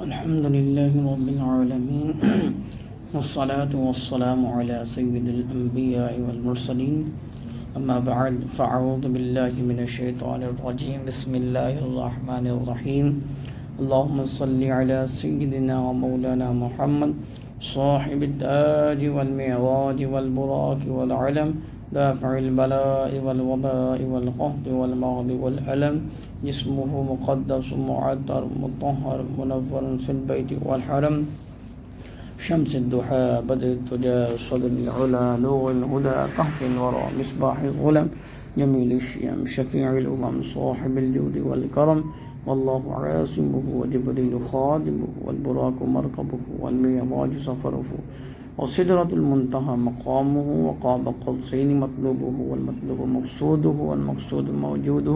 الحمد لله رب العالمين والصلاة والسلام على سيد الأنبياء والمرسلين أما بعد فأعوذ بالله من الشيطان الرجيم بسم الله الرحمن الرحيم اللهم صل على سيدنا ومولانا محمد صاحب التاج والمعراج والبراق والعلم دافع البلاء والوباء والقهر والمغض والألم جسمه مقدس معطر مطهر منور في البيت والحرم شمس الضحى بدر الدجى صدر العلا نور الهدى كهف الورى مصباح الظلم جميل الشيم شفيع الأمم صاحب الجود والكرم والله عاصمه وجبريل خادمه والبراق مركبه والمعراج سفره وسدرة المنتهى مقامه وقاب قوسين مطلوبه والمطلوب مقصوده والمقصود موجوده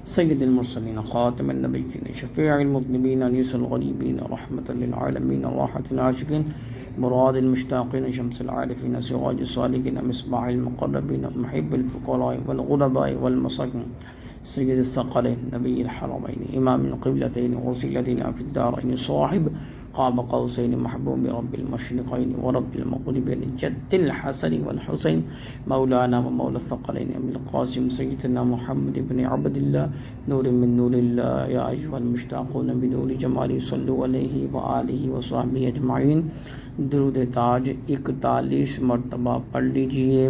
سيد المرسلين خاتم النبيين شفيع المذنبين أنيس الغريبين رحمة للعالمين راحة العاشقين مراد المشتاقين شمس العارفين سراج الصالحين مصباح المقربين محب الفقراء والغرباء والمساكين سيد الثقلين نبي الحرمين إمام القبلتين وسيلتنا في الدارين صاحب قاب قوسين محبوب رب المشرقين ورب المغربين جد الحسن والحسين مولانا ومولى الثقلين أبي القاسم سيدنا محمد بن عبد الله نور من نور الله يا أيها المشتاقون بدور جماله صلوا عليه وآله وصحبه أجمعين درود تاج 41 مرتبہ پڑھ لیجئے۔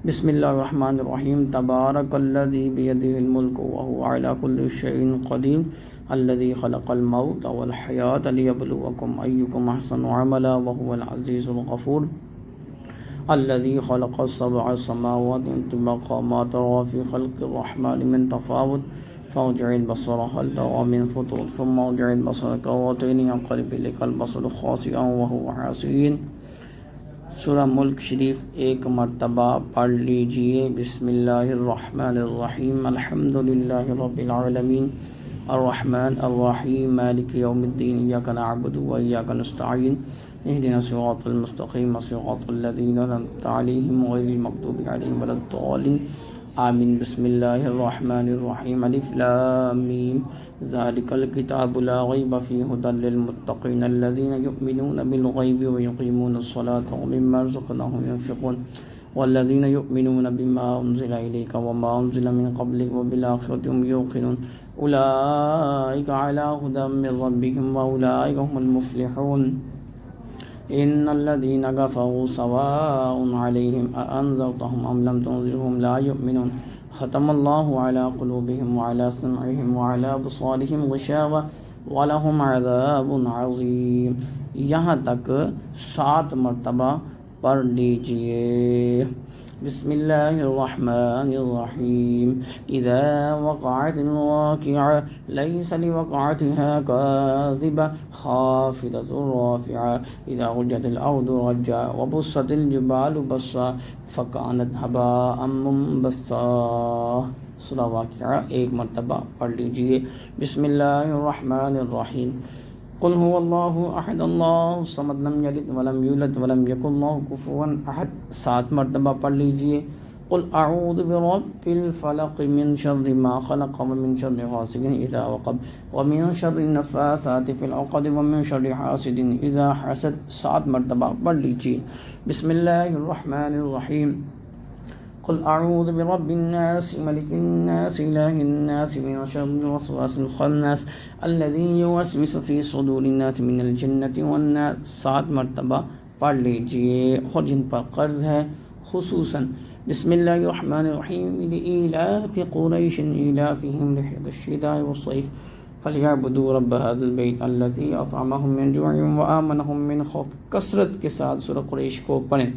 بسم اللہ الرحمن الرحیم تبارک الذی بیدہ الملک وہو علی کل شیء قدیر الذی خلق الموت والحیاة لیبلوکم ایکم احسن عملا وہو العزیز الغفور الذی خلق السبع سماوات طباقا ما ترى في خلق الرحمن من تفاوت فارجع البصر هل ترى من فطور ثم ارجع البصر كرتين ينقلب إليك البصر خاسئا وهو حسير۔ سورہ ملک شریف ایک مرتبہ پڑھ لیجئے۔ بسم اللہ الرحمن الرحیم الحمد للہ رب العالمین الرحمن الرحیم مالک یوم الدین ایاک نعبد و ایاک نستعین اہدنا الصراط المستقیم صراط الذین انعمت علیہم غیر المغضوب علیہم ولا الضالین آمین۔ بسم اللہ الرحمن الرحیم الف لام میم ذالک الکتاب لا ریب فیہ ھدی للمتقین الذین یؤمنون بالغیب ویقیمون الصلاة ومما رزقناہم ینفقون والذین یؤمنون بما انزل الیک وما انزل من قبلک وبالآخرۃ هم یوقنون اولئک علی ھدی من ربہم واولئک هم المفلحون۔ ان الذين كفروا سواء عليهم أأنذرتهم أم لم تنذرهم لا يؤمنون ختم الله على قلوبهم وعلى سمعهم وعلى أبصارهم غشاوة ولهم عذاب عظيم۔ یہاں تک 7 مرتبہ پڑھ لیجئے۔ بسم اللہ الرحمن الرحیم اذا وقعت الواقعة ليس لوقعتها كاذبة خافضة رافعة اذا رجت الارض رجا وبست الجبال بسا فكانت هباء منبثا۔ سورہ واقعہ ایک مرتبہ پڑھ لیجئے۔ بسم اللہ الرحمن الرحیم قل هو اللہ احد اللہ الصمد لم یلد ولم یولد ولم یکن له کفوا احد 7 مرتبہ پڑھ لیجئے۔ قل اعوذ برب الفلق من شر ما خلق ومن شر غاسق اذا وقب ومن شر النفاثات في العقد ومن شر حاسد اذا حسد 7 مرتبہ پڑھ لیجئے۔ بسم اللہ الرحمن الرحیم قل اعوذ برب الناس ملك الناس اله الناس من شر الوسواس الخناس الذي يوسوس في صدور الناس من الجنة والناس 7 مرتبہ پڑھ لیجئے۔ اور جن پر قرض ہے خصوصاً بسم اللہ الرحمن الرحیم لإیلاف قریش ایلافهم رحلة الشتاء والصيف فلیعبدوا رب هذا البیت الذي اطعمهم من جوع وآمنهم من خوف۔ کثرت کے ساتھ سورہ قریش کو پڑھیں۔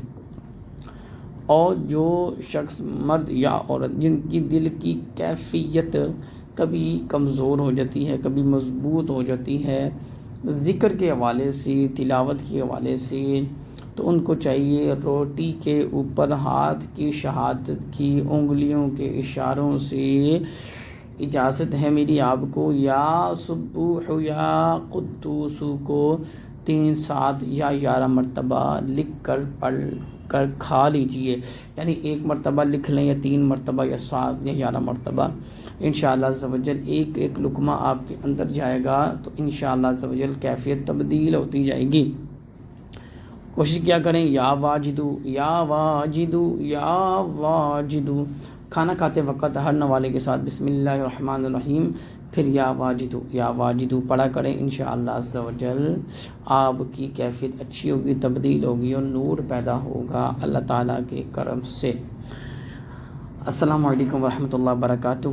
اور جو شخص مرد یا عورت جن کی دل کی کیفیت کبھی کمزور ہو جاتی ہے کبھی مضبوط ہو جاتی ہے ذکر کے حوالے سے تلاوت کے حوالے سے، تو ان کو چاہیے روٹی کے اوپر ہاتھ کی شہادت کی انگلیوں کے اشاروں سے اجازت ہے میری آپ کو یا سبوح یا قدوس کو 3 7 یا 11 مرتبہ لکھ کر پڑھ کر کھا لیجئے، یعنی 1 مرتبہ لکھ لیں یا 3 مرتبہ یا 7 یا 11 مرتبہ، انشاءاللہ عز و جل ایک ایک لقمہ آپ کے اندر جائے گا تو انشاءاللہ عز و جل کیفیت تبدیل ہوتی جائے گی۔ کوشش کیا کریں یا واجدو یا واجدو یا واجدو، کھانا کھاتے وقت ہر نوالے کے ساتھ بسم اللہ الرحمن الرحیم پھر یا واجدو پڑھا کریں، انشاءاللہ عز و جل آپ کی کیفیت اچھی ہوگی، تبدیل ہوگی اور نور پیدا ہوگا اللہ تعالیٰ کے کرم سے۔ السلام علیکم ورحمۃ اللہ وبرکاتہ۔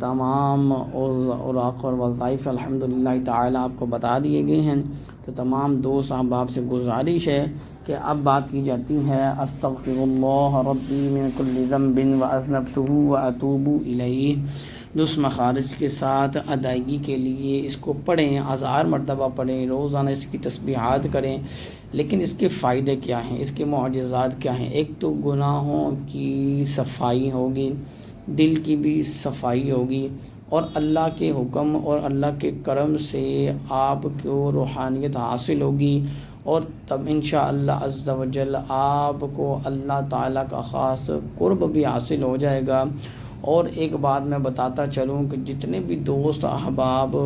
تمام اوراق اور وظائف الحمدللہ تعالیٰ آپ کو بتا دیے گئے ہیں، تو تمام دوست احباب سے گزارش ہے کہ اب بات کی جاتی ہے استغفر اللہ ربی من کل ذنب واذنبتہ واتوب الیہ، درست مخارج کے ساتھ ادائیگی کے لیے اس کو پڑھیں، 1000 مرتبہ پڑھیں، روزانہ اس کی تسبیحات کریں۔ لیکن اس کے فائدے کیا ہیں، اس کے معجزات کیا ہیں؟ ایک تو گناہوں کی صفائی ہوگی، دل کی بھی صفائی ہوگی، اور اللہ کے حکم اور اللہ کے کرم سے آپ کو روحانیت حاصل ہوگی، اور تب انشاءاللہ عز و جل آپ کو اللہ تعالیٰ کا خاص قرب بھی حاصل ہو جائے گا۔ اور ایک بات میں بتاتا چلوں کہ جتنے بھی دوست احباب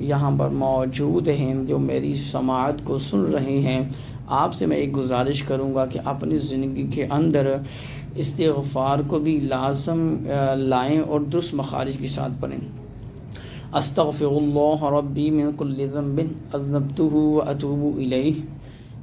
یہاں پر موجود ہیں جو میری سماعت کو سن رہے ہیں، آپ سے میں ایک گزارش کروں گا کہ اپنی زندگی کے اندر استغفار کو بھی لازم لائیں اور درست مخارج کے ساتھ پڑھیں۔ استغفر اللہ ربی من کل ذنب اذنبتہ واتوب الیہ،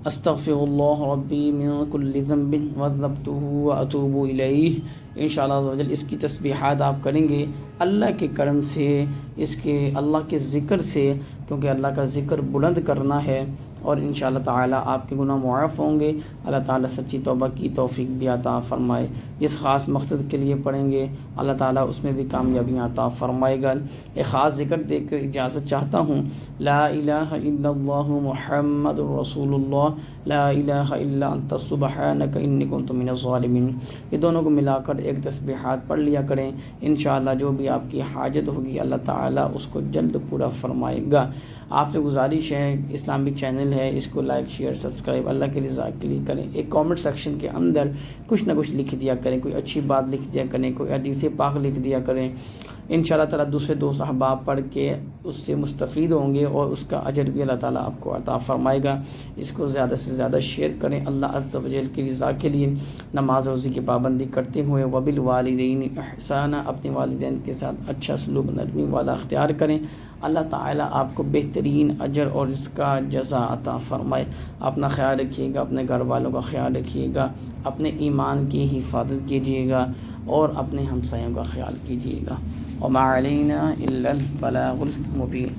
استغفر اللہ ربی من کل ذنب واذنبتہ واتوب الیہ۔ انشاءاللہ عز و جل اس کی تسبیحات آپ کریں گے اللہ کے کرم سے، اس کے اللہ کے ذکر سے، کیونکہ اللہ کا ذکر بلند کرنا ہے، اور انشاءاللہ تعالیٰ آپ کے گناہ معاف ہوں گے۔ اللہ تعالیٰ سچی توبہ کی توفیق بھی عطا فرمائے۔ جس خاص مقصد کے لیے پڑھیں گے اللہ تعالیٰ اس میں بھی کامیابیاں عطا فرمائے گا۔ ایک خاص ذکر دے کر اجازت چاہتا ہوں، لا الہ الا اللہ محمد رسول اللہ، لا الہ الا انت سبحانک انی کنت من الظالمین، یہ دونوں کو ملا کر ایک تسبیحات پڑھ لیا کریں۔ انشاءاللہ جو بھی آپ کی حاجت ہوگی اللہ تعالیٰ اس کو جلد پورا فرمائے گا۔ آپ سے گزارش ہے، اسلامک چینل ہے، اس کو لائک شیئر سبسکرائب اللہ کی رضا کے لیے کریں۔ ایک کامنٹ سیکشن کے اندر کچھ نہ کچھ لکھ دیا کریں، کوئی اچھی بات لکھ دیا کریں، کوئی حدیث پاک لکھ دیا کریں، انشاءاللہ تعالیٰ دوسرے دوست احباب پڑھ کے اس سے مستفید ہوں گے اور اس کا اجر بھی اللہ تعالیٰ آپ کو عطا فرمائے گا۔ اس کو زیادہ سے زیادہ شیئر کریں اللہ عز و جل کی رضا کے لیے، نماز روزی کی پابندی کرتے ہوئے وبالوالدین احسانا، اپنے والدین کے ساتھ اچھا سلوک نرمی والا اختیار کریں۔ اللہ تعالیٰ آپ کو بہترین اجر اور اس کا جزا عطا فرمائے۔ اپنا خیال رکھیے گا، اپنے گھر والوں کا خیال رکھیے گا، اپنے ایمان کی حفاظت کیجیے گا اور اپنے ہمسایوں کا خیال کیجیے گا۔ وما علینا الا البلاغ المبین۔